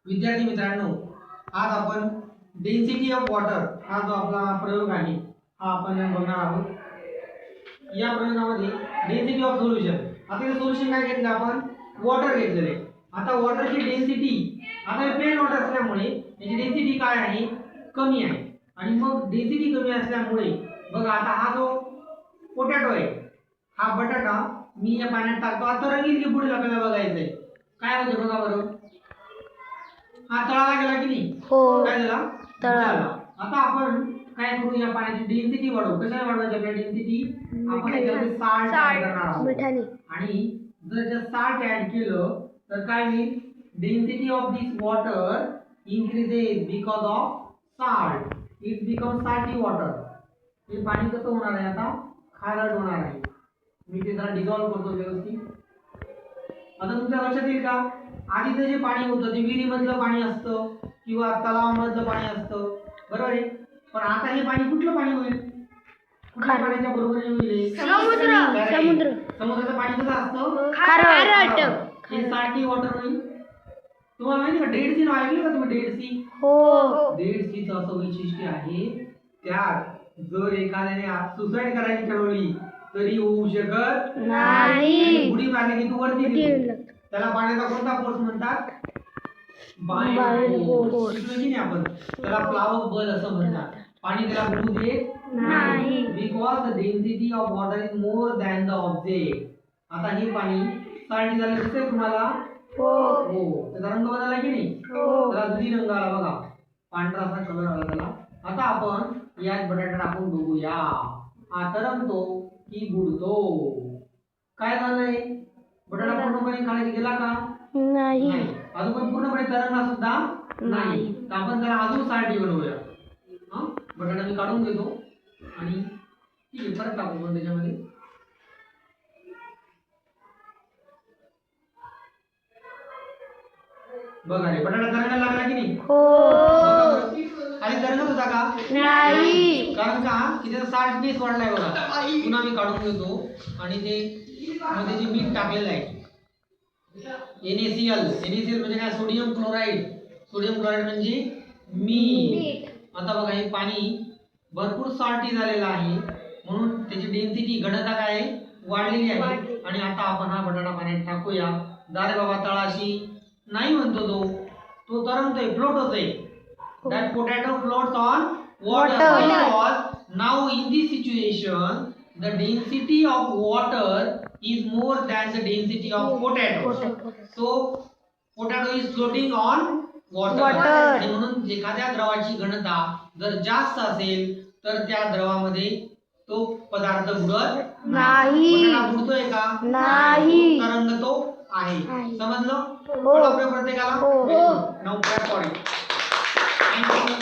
विद्यार्थी मित्रांनो, आज आपण डेन्सिटी ऑफ वॉटर हा जो आपला प्रयोग आहे हा आपण बघणार आहोत। या प्रयोगामध्ये डेन्सिटी ऑफ सोल्युशन, आता हे सोल्युशन काय घेतलं आपण, वॉटर घेतलेले। आता वॉटरची डेन्सिटी, आता हे प्लेन वॉटर असल्यामुळे याची डेन्सिटी काय आहे, कमी आहे। आणि मग डेन्सिटी कमी असल्यामुळे बघा आता हा जो पोटॅटो आहे, हा बटाटा मी या पाण्यात टाकतो। आता रंगीत की पुढे आपल्याला बघायचंय काय होते बघा बरं। हा तळाला गेला की नाही, हो काय झाला, तळाला। आता आपण काय करू, या पाण्याची डेन्सिटी वाढवू। कशाने वाढवायची आपल्याला डेन्सिटी, आपण याच्यामध्ये साल्ट ऍड करणार आहोत। आणि जर जे साल्ट ऍड केलं तर काय होईल, density of this water increases because of salt, it become salty water. हे पाणी कसं होणार आहे, आता खारट होणार आहे। मी ते जरा डिसॉल्व करतो व्यवस्थित। आता तुमच्या लक्षात येईल का, आधीचं जे पाणी होतं ते विहिरीमधलं पाणी असतं किंवा तलावामधलं पाणी असतं, बरोबर आहे। पण आता हे पाणी कुठलं पाणी होईल, कुठल्या पाण्याच्या बरोबरीने होईल, समुद्र। समुद्राचं पाणी कसं असतं, खारट, हे साल्टी वॉटर होईल। तुम्हाला माहिती का डेड सी नाव ऐकलं का तुम्ही, डेड सी? हो, डेड सीचं असं वैशिष्ट्य आहे, त्यात जर एखाद्याने सुसाईड करायची ठरवली तरी होऊ शकत नाही। उडी मारली की तू वरती निघतो, त्याला पाण्याचा कोणता फोर्स म्हणतात, बायोट फोर्स। शिकलो की नाही आपण, त्याला प्लावक बल असं म्हणतात। पाणी त्याला बुडू देत नाही, because the density of water is more than the object. आता हे पाणी साल्टी झालं दिसतंय तुम्हाला, हो त्याचा रंग बदलला की नाही, त्याला दुधी रंग आला बघा, पांढरा असा कलर आला त्याला। आता आपण यात बटाटा टाकून बघूया, हा तरंगतो की बुडतो, काय झालंय, बटाटा पूर्णपणे खाली गेला का, नाही। अजून पण पूर्णपणे तरंगला सुद्धा नाही, तर आपण त्याला अजून साल्टी बनवूया। बटाटा मी काढून घेतो आणि ठीक आहे परत टाकू पण त्याच्यामध्ये। बघा रे बटाटा तरंगायला लागला की नाही, आणि तरंगत होता का, नाही, कारण का की त्याचा साल्ट बेस वाढलाय बघा। पुन्हा मी काढून घेतो आणि ते मध्ये जे मीठ टाकलेलं आहे NaCl, NaCl म्हणजे काय, सोडियम क्लोराईड। सोडियम क्लोराईड म्हणजे मीठ। आता बघा हे पाणी भरपूर साल्टी झालेलं आहे, म्हणून त्याची डेन्सिटी घनता काय वाढलेली आहे। आणि आता आपण हा बटाटा पाण्यात टाकूया। दारे बाबा तळाशी नाही म्हणतो तो तरंगतोय, फ्लोट होतोय। That potato floats on water because now in this situation the density of water is more than the density of potato. So potato is floating on water. आणि म्हणून एखाद्या द्रवाची घनता जर जास्त असेल तर त्या द्रवामध्ये तो पदार्थ बुडत नाही। बटाटा बुडतोय का, नाही, तरंगतो आहे। समजलं प्रत्येकाला? Now clap for it. Thank you.